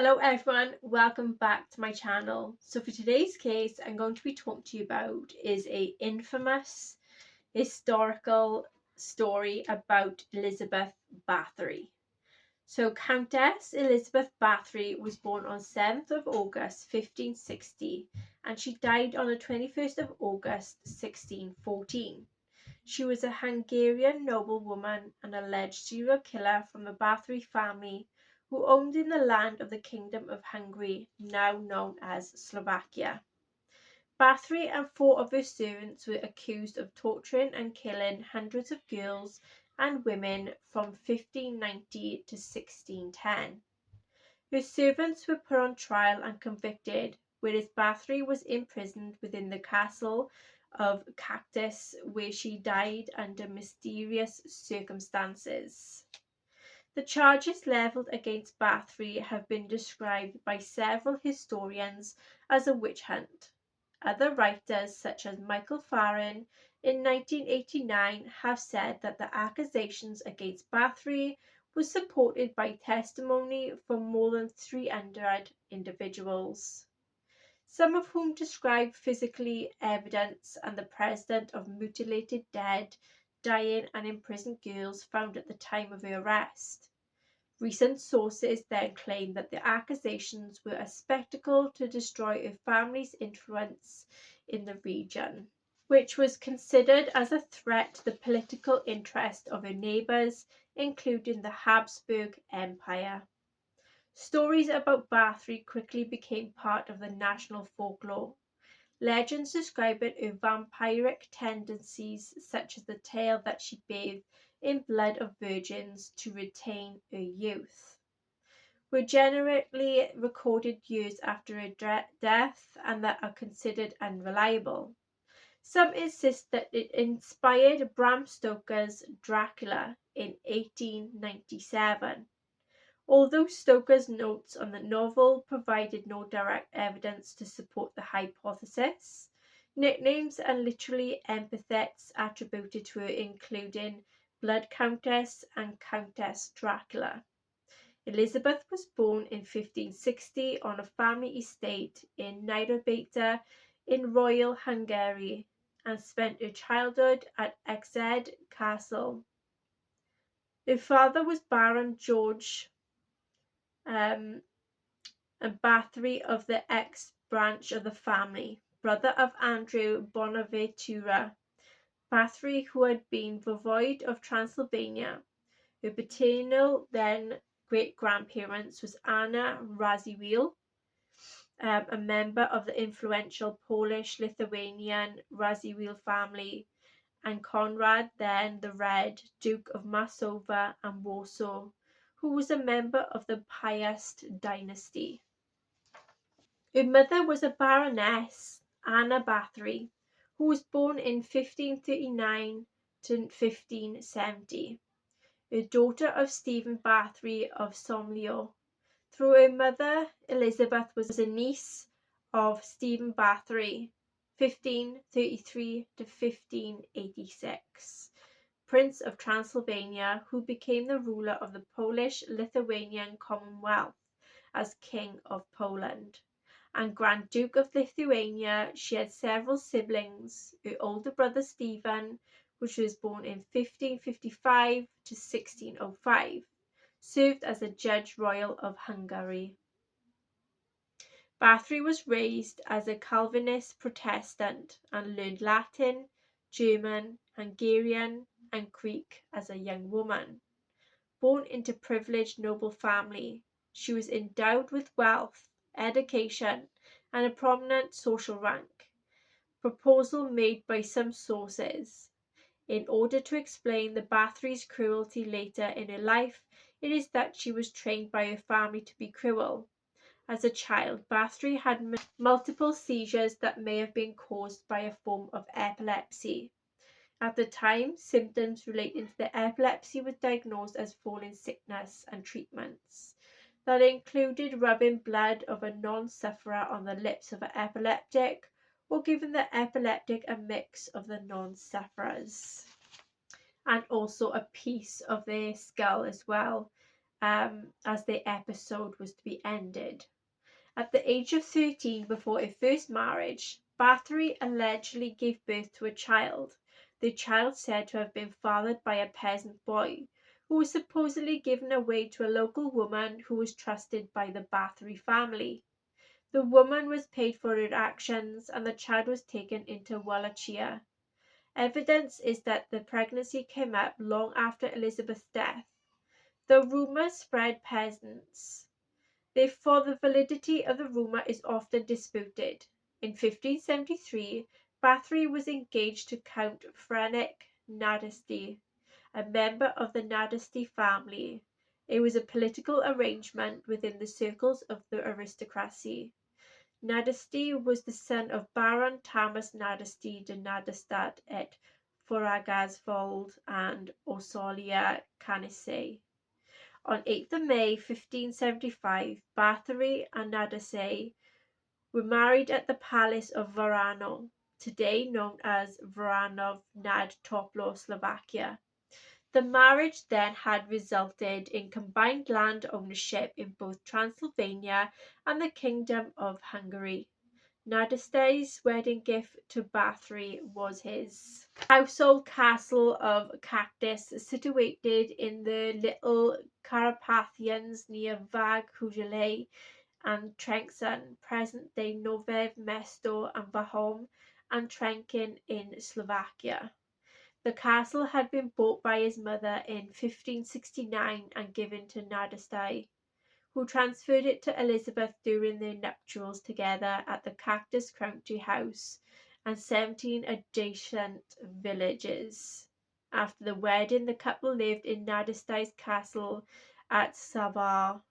Hello everyone, welcome back to my channel. So for today's case, I'm going to be talking to you about is a infamous historical story about Elizabeth Bathory. So Countess Elizabeth Bathory was born on 7th of August 1560 and she died on the 21st of August 1614. She was a Hungarian noblewoman and alleged serial killer from the Bathory family who owned in the land of the Kingdom of Hungary, now known as Slovakia. Bathory and four of her servants were accused of torturing and killing hundreds of girls and women from 1590 to 1610. Her servants were put on trial and convicted, whereas Bathory was imprisoned within the castle of Countess, where she died under mysterious circumstances. The charges levelled against Bathory have been described by several historians as a witch hunt. Other writers, such as Michael Farren in 1989, have said that the accusations against Bathory was supported by testimony from more than 300 individuals, some of whom described physical evidence and the presence of mutilated dead, dying and imprisoned girls found at the time of her arrest. Recent sources then claim that the accusations were a spectacle to destroy her family's influence in the region, which was considered as a threat to the political interest of her neighbours, including the Habsburg Empire. Stories about Bathory quickly became part of the national folklore. Legends describing her vampiric tendencies, such as the tale that she bathed in blood of virgins to retain her youth, were generally recorded years after her death and that are considered unreliable. Some insist that it inspired Bram Stoker's Dracula in 1897. Although Stoker's notes on the novel provided no direct evidence to support the hypothesis, nicknames and literary epithets attributed to her including Blood Countess and Countess Dracula. Elizabeth was born in 1560 on a family estate in Niederbeta in Royal Hungary and spent her childhood at Exed Castle. Her father was Baron George and Bathory of the X branch of the family, brother of Andrew Bonaventura Bathory, who had been voivode of Transylvania. Her paternal then great-grandparents was Anna Radziwiłł, a member of the influential Polish-Lithuanian Radziwiłł family, and Conrad then the Red, Duke of Masova and Warsaw, who was a member of the Piast dynasty. Her mother was a Baroness, Anna Bathory, who was born in 1539 to 1570, a daughter of Stephen Bathory of Somlyo. Through her mother, Elizabeth was a niece of Stephen Bathory, 1533 to 1586, Prince of Transylvania, who became the ruler of the Polish-Lithuanian Commonwealth as King of Poland, and Grand Duke of Lithuania. She had several siblings. Her older brother Stephen, which was born in 1555 to 1605, served as a Judge Royal of Hungary. Bathory was raised as a Calvinist Protestant and learned Latin, German, Hungarian, and Greek as a young woman. Born into a privileged noble family, she was endowed with wealth, education, and a prominent social rank. Proposal made by some sources. In order to explain the Bathory's cruelty later in her life, it is that she was trained by her family to be cruel. As a child, Bathory had multiple seizures that may have been caused by a form of epilepsy. At the time, symptoms relating to the epilepsy were diagnosed as falling sickness, and treatments that included rubbing blood of a non-sufferer on the lips of an epileptic or giving the epileptic a mix of the non-sufferers, and also a piece of their skull as well, as the episode was to be ended. At the age of 13, before a first marriage, Bathory allegedly gave birth to a child, the child said to have been fathered by a peasant boy, who was supposedly given away to a local woman who was trusted by the Bathory family. The woman was paid for her actions, and the child was taken into Wallachia. Evidence is that the pregnancy came up long after Elizabeth's death. The rumour spread peasants. Therefore, the validity of the rumour is often disputed. In 1573, Bathory was engaged to Count Frederick Nadesdy, a member of the Nadesdy family. It was a political arrangement within the circles of the aristocracy. Nadesdy was the son of Baron Thomas Nadesdy de Nadestad et Foragasvold and Orsolia Canisse. On 8th of May 1575, Bathory and Nadesdy were married at the Palace of Varano, today known as Varanov nad Toplo, Slovakia. The marriage then had resulted in combined land ownership in both Transylvania and the Kingdom of Hungary. Nadestdy's wedding gift to Bathory was his household castle of Countess, situated in the Little Carpathians near Vag and Trenčín, present-day Nové Mesto and Bohum and Trenčín in Slovakia. The castle had been bought by his mother in 1569 and given to Nadesdy, who transferred it to Elizabeth during their nuptials together at the Countess country house and 17 adjacent villages. After the wedding, the couple lived in Nadesdy's castle at Sava.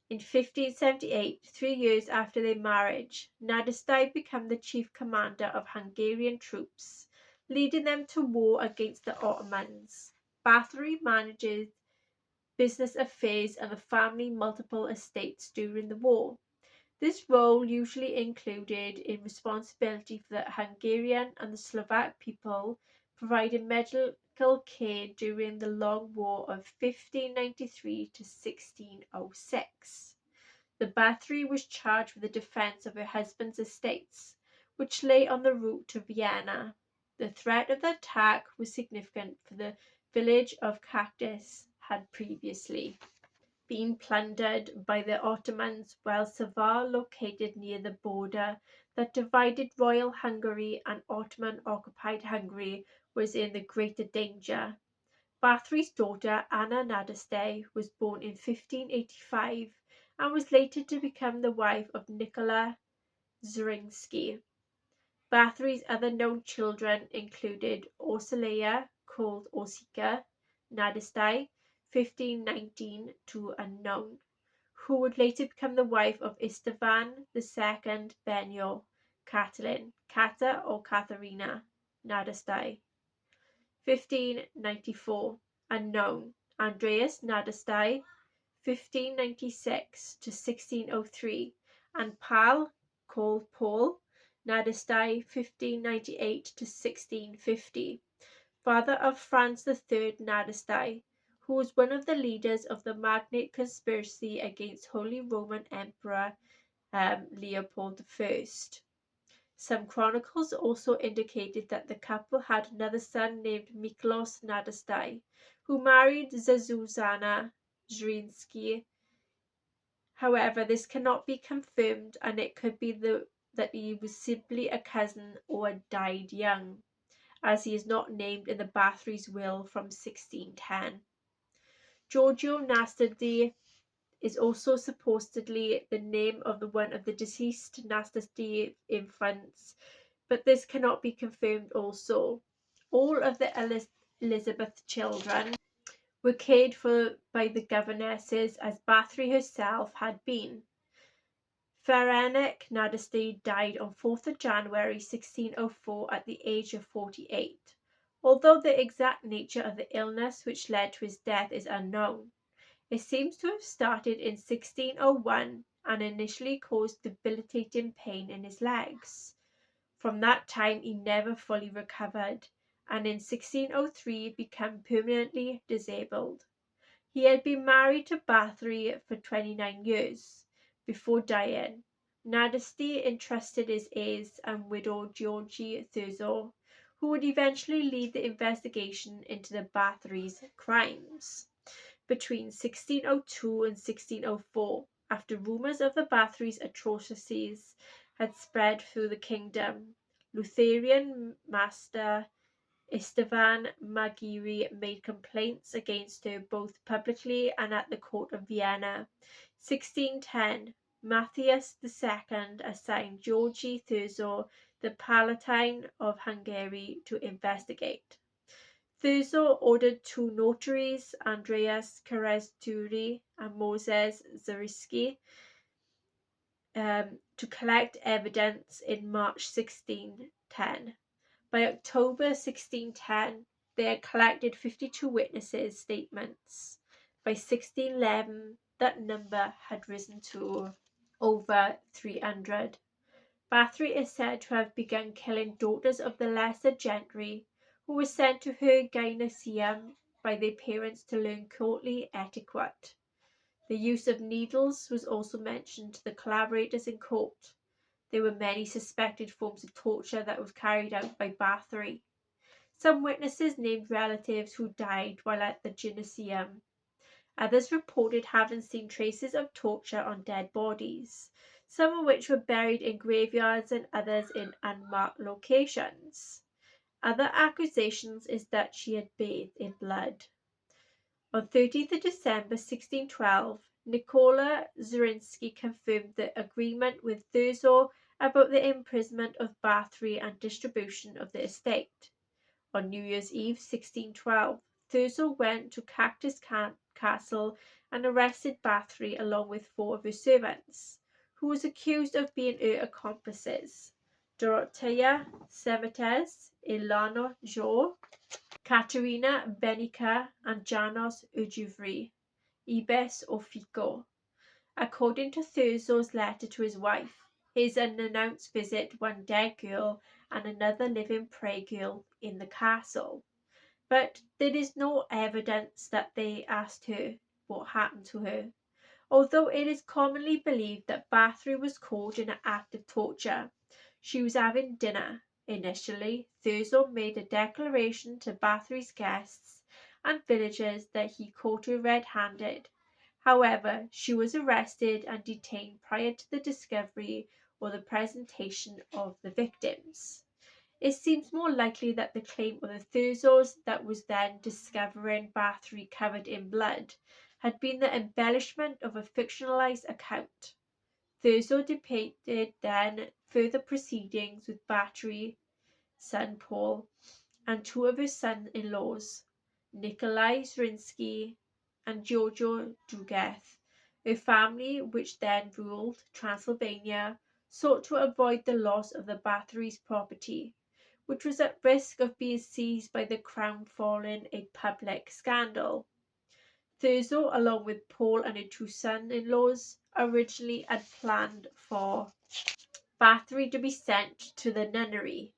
In 1578, 3 years after their marriage, Nadesdy became the chief commander of Hungarian troops, leading them to war against the Ottomans. Bathory manages business affairs and the family multiple estates during the war. This role usually included in responsibility for the Hungarian and the Slovak people, providing medical care during the Long War of 1593 to 1606. The Bathory was charged with the defence of her husband's estates, which lay on the route to Vienna. The threat of the attack was significant, for the village of Countess had previously been plundered by the Ottomans, while Sava, located near the border that divided Royal Hungary and Ottoman-occupied Hungary, was in the greater danger. Bathory's daughter Anna Nadesdy was born in 1585 and was later to become the wife of Nicola Zrinski. Bathory's other known children included Orsolia, called Orsika, Nadesdy, 1519 to unknown, who would later become the wife of Istvan II Benyo, Catalin, Kata or Katharina, Nadesdy, 1594, unknown, Andreas Nadesdy, 1596 to 1603, and Pal, called Paul, Nadesdy, 1598 to 1650, father of Franz III Nadesdy, who was one of the leaders of the Magnate conspiracy against Holy Roman Emperor Leopold I. Some chronicles also indicated that the couple had another son named Miklos Nadesdy, who married Zuzana Zrinski. However, this cannot be confirmed, and it could be that he was simply a cousin or died young, as he is not named in the Bathory's will from 1610. Giorgio Nadesdy is also supposedly the name of one of the deceased Nadesdy infants, but this cannot be confirmed also. All of the Elizabeth children were cared for by the governesses, as Bathory herself had been. Frederick Nadesdy died on 4th of January 1604 at the age of 48. Although the exact nature of the illness which led to his death is unknown, it seems to have started in 1601 and initially caused debilitating pain in his legs. From that time he never fully recovered, and in 1603 became permanently disabled. He had been married to Bathory for 29 years before dying. Nadesty entrusted his heirs and widow Georgie Thurzó, who would eventually lead the investigation into the Bathory's crimes. Between 1602 and 1604, after rumours of the Bathory's atrocities had spread through the kingdom, Lutheran master Istvan Magiri made complaints against her both publicly and at the court of Vienna. 1610, Matthias II assigned Georgy Thurzó, the Palatine of Hungary, to investigate. Thurzó ordered two notaries, Andreas Keresztúri and Moses Zariski, to collect evidence in March 1610. By October 1610, they had collected 52 witnesses' statements. By 1611, that number had risen to over 300. Bathory is said to have begun killing daughters of the lesser gentry who were sent to her gymnasium by their parents to learn courtly etiquette. The use of needles was also mentioned to the collaborators in court. There were many suspected forms of torture that was carried out by Bathory. Some witnesses named relatives who died while at the gymnasium. Others reported having seen traces of torture on dead bodies, some of which were buried in graveyards and others in unmarked locations. Other accusations is that she had bathed in blood. On 30th of December 1612, Nicola Zrinski confirmed the agreement with Thurzó about the imprisonment of Bathory and distribution of the estate. On New Year's Eve 1612, Thurzó went to Countess Castle and arrested Bathory along with 4 of her servants, who was accused of being her accomplices: Dorothea Semetes, Ilana Jo, Katerina Benica, and Janos Ujuvri, Ibes Ofico. According to Thurzó's letter to his wife, his unannounced visit one dead girl and another living prey girl in the castle. But there is no evidence that they asked her what happened to her, although it is commonly believed that Bathory was caught in an act of torture. She was having dinner. Initially, Thurzó made a declaration to Bathory's guests and villagers that he caught her red-handed. However, she was arrested and detained prior to the discovery or the presentation of the victims. It seems more likely that the claim of the Thurzós that was then discovering Bathory covered in blood had been the embellishment of a fictionalized account. Thurzó depicted then further proceedings with Bathory, son Paul, and 2 of his son-in-laws, Nikolai Zrinski and Giorgio Dugeth. Her family, which then ruled Transylvania, sought to avoid the loss of the Bathory's property, which was at risk of being seized by the crown following a public scandal. Thurzó, along with Paul and her 2 son-in-laws, originally had planned for Bathory to be sent to the nunnery,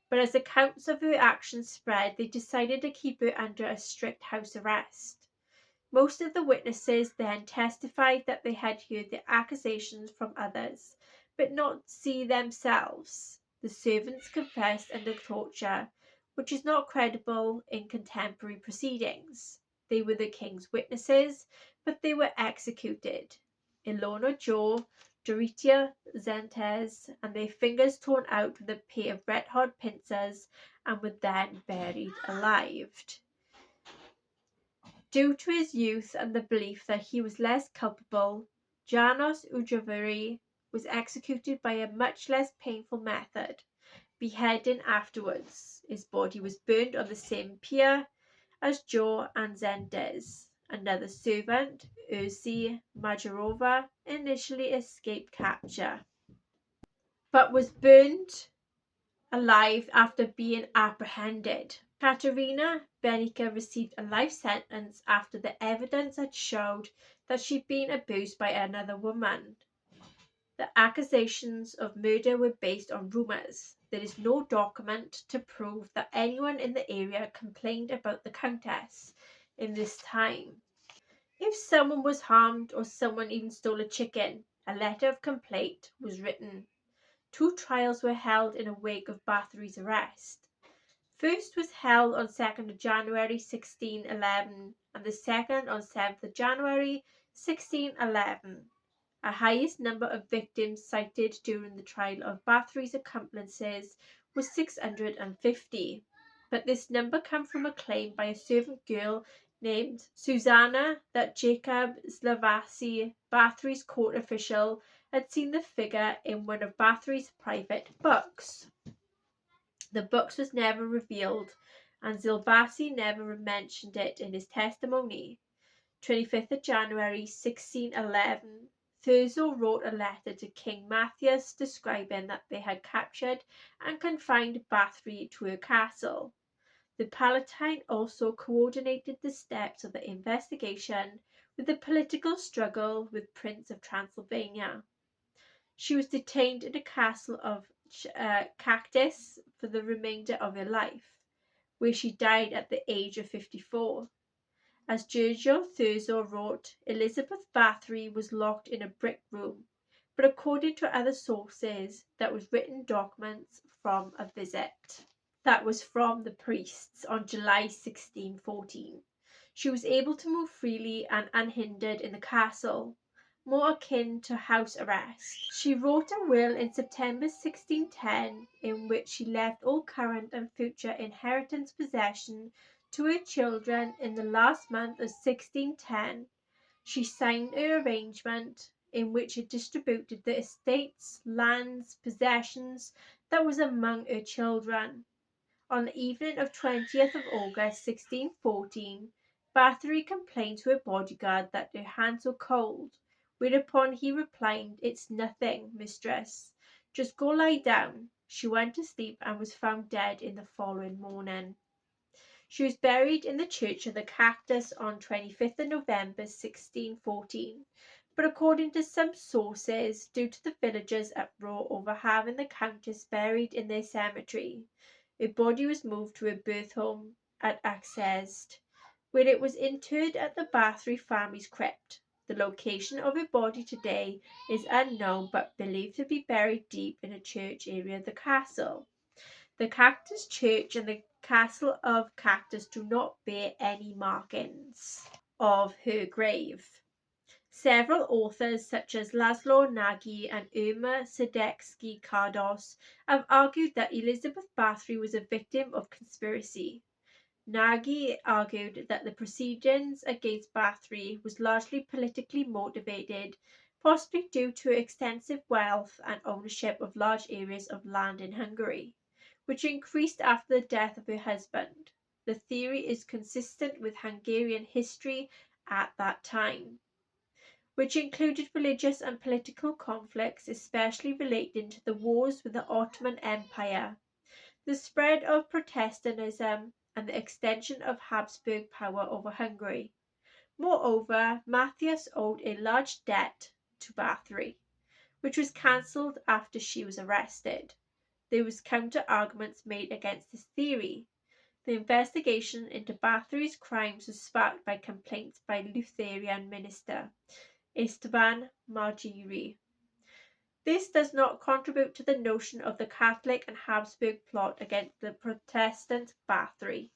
but as accounts of her actions spread, they decided to keep her under a strict house arrest. Most of the witnesses then testified that they had heard the accusations from others, but not see themselves. The servants confessed under torture, which is not credible in contemporary proceedings. They were the king's witnesses, but they were executed. Ilona Jo, Dorothea Zentes, and their fingers torn out with a pair of red-hot pincers, and were then buried alive. Due to his youth and the belief that he was less culpable, Janos Ujuveri was executed by a much less painful method, beheading afterwards. His body was burned on the same pier as Jo and Zentes. Another servant, Ursi Majorova, initially escaped capture, but was burned alive after being apprehended. Katerina Benica received a life sentence after the evidence had showed that she'd been abused by another woman. The accusations of murder were based on rumours. There is no document to prove that anyone in the area complained about the Countess in this time. If someone was harmed or someone even stole a chicken, a letter of complaint was written. 2 trials were held in a wake of Bathory's arrest. First was held on 2nd of January 1611 and the second on 7th of January 1611. A highest number of victims cited during the trial of Bathory's accomplices was 650, but this number came from a claim by a servant girl named Susanna that Jacob Slavasy, Bathory's court official, had seen the figure in one of Bathory's private books. The book was never revealed, and Slavasy never mentioned it in his testimony. 25th of January 1611, Thurzo wrote a letter to King Matthias describing that they had captured and confined Bathory to her castle. The Palatine also coordinated the steps of the investigation with the political struggle with Prince of Transylvania. She was detained in the castle of Countess for the remainder of her life, where she died at the age of 54. As Giorgio Thurzo wrote, Elizabeth Bathory was locked in a brick room, but according to other sources, that was written documents from a visit that was from the priests on July 1614. She was able to move freely and unhindered in the castle, more akin to house arrest. She wrote a will in September 1610 in which she left all current and future inheritance possession to her children. In the last month of 1610, she signed an arrangement in which it distributed the estates, lands, possessions that was among her children. On the evening of 20th of August 1614, Bathory complained to her bodyguard that her hands were cold, whereupon he replied, "It's nothing, mistress. Just go lie down." She went to sleep and was found dead in the following morning. She was buried in the church of the Countess on 25th of November 1614, but according to some sources, due to the villagers' uproar over having the Countess buried in their cemetery, her body was moved to her birth home at Axhest, where it was interred at the Bathory family's crypt. The location of her body today is unknown but believed to be buried deep in a church area of the castle. The Countess Church and the castle of Countess do not bear any markings of her grave. Several authors, such as Laszlo Nagy and Irma Sadecki-Kardos, have argued that Elizabeth Bathory was a victim of conspiracy. Nagy argued that the proceedings against Bathory was largely politically motivated, possibly due to her extensive wealth and ownership of large areas of land in Hungary, which increased after the death of her husband. The theory is consistent with Hungarian history at that time, which included religious and political conflicts, especially relating to the wars with the Ottoman Empire, the spread of Protestantism, and the extension of Habsburg power over Hungary. Moreover, Matthias owed a large debt to Bathory, which was cancelled after she was arrested. There was counter-arguments made against this theory. The investigation into Bathory's crimes was sparked by complaints by Lutheran minister Esteban Margiri. This does not contribute to the notion of the Catholic and Habsburg plot against the Protestant Bathory.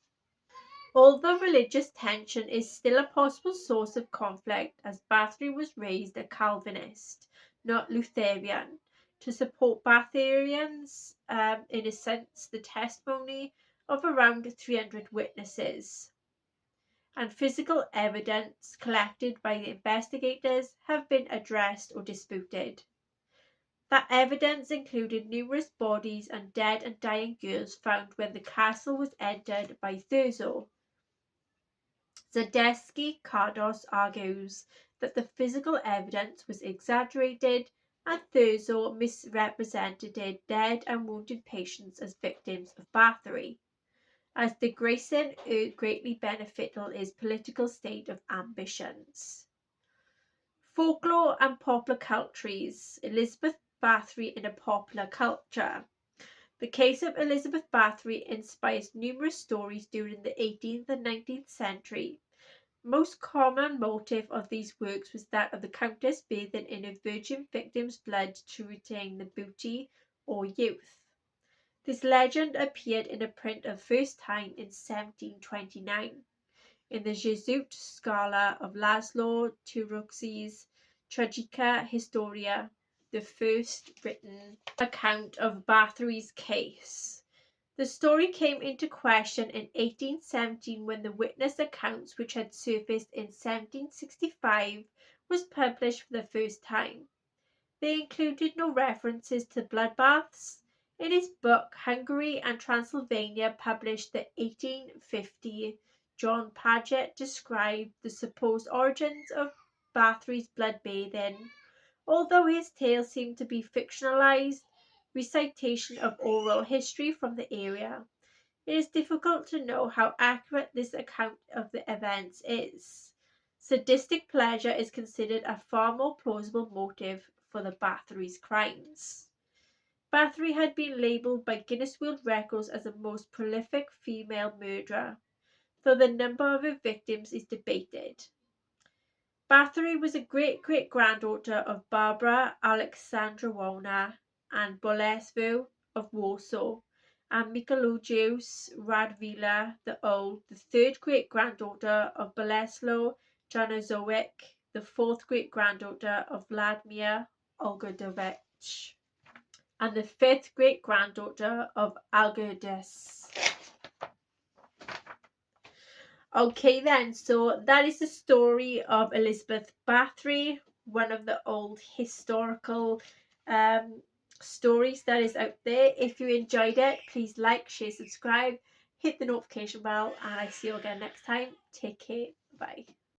Although religious tension is still a possible source of conflict, as Bathory was raised a Calvinist, not Lutheran, to support Bathoryans, in a sense, the testimony of around 300 witnesses and physical evidence collected by the investigators have been addressed or disputed. That evidence included numerous bodies and dead and dying girls found when the castle was entered by Thurzo. Sadecki-Kardos argues that the physical evidence was exaggerated and Thurzo misrepresented dead and wounded patients as victims of Bathory, as disgracing her greatly beneficial his political state of ambitions. Folklore and popular cultures. Elizabeth Bathory in a popular culture. The case of Elizabeth Bathory inspires numerous stories during the 18th and 19th century. Most common motive of these works was that of the Countess bathing in a virgin victim's blood to retain the beauty or youth. This legend appeared in a print of first time in 1729 in the Jesuit scholar of Laszlo Turoczi's Tragica Historia, the first written account of Bathory's case. The story came into question in 1817 when the witness accounts which had surfaced in 1765 was published for the first time. They included no references to bloodbaths. In his book Hungary and Transylvania, published in 1850, John Paget described the supposed origins of Bathory's blood bathing. Although his tale seemed to be fictionalized recitation of oral history from the area, it is difficult to know how accurate this account of the events is. Sadistic pleasure is considered a far more plausible motive for the Bathory's crimes. Bathory had been labelled by Guinness World Records as the most prolific female murderer, though the number of her victims is debated. Bathory was a great-great-granddaughter of Barbara Alexandrowna and Bolesław of Warsaw, and Mikalojus Radziwiłł the Old, the third great-granddaughter of Bolesław Januszowicz, the fourth great-granddaughter of Vladimir Olgordovich, and the fifth great-granddaughter of Algirdas. Okay then, so that is the story of Elizabeth Bathory, one of the old historical stories that is out there. If you enjoyed it, please like, share, subscribe, hit the notification bell, and I see you again next time. Take care. Bye.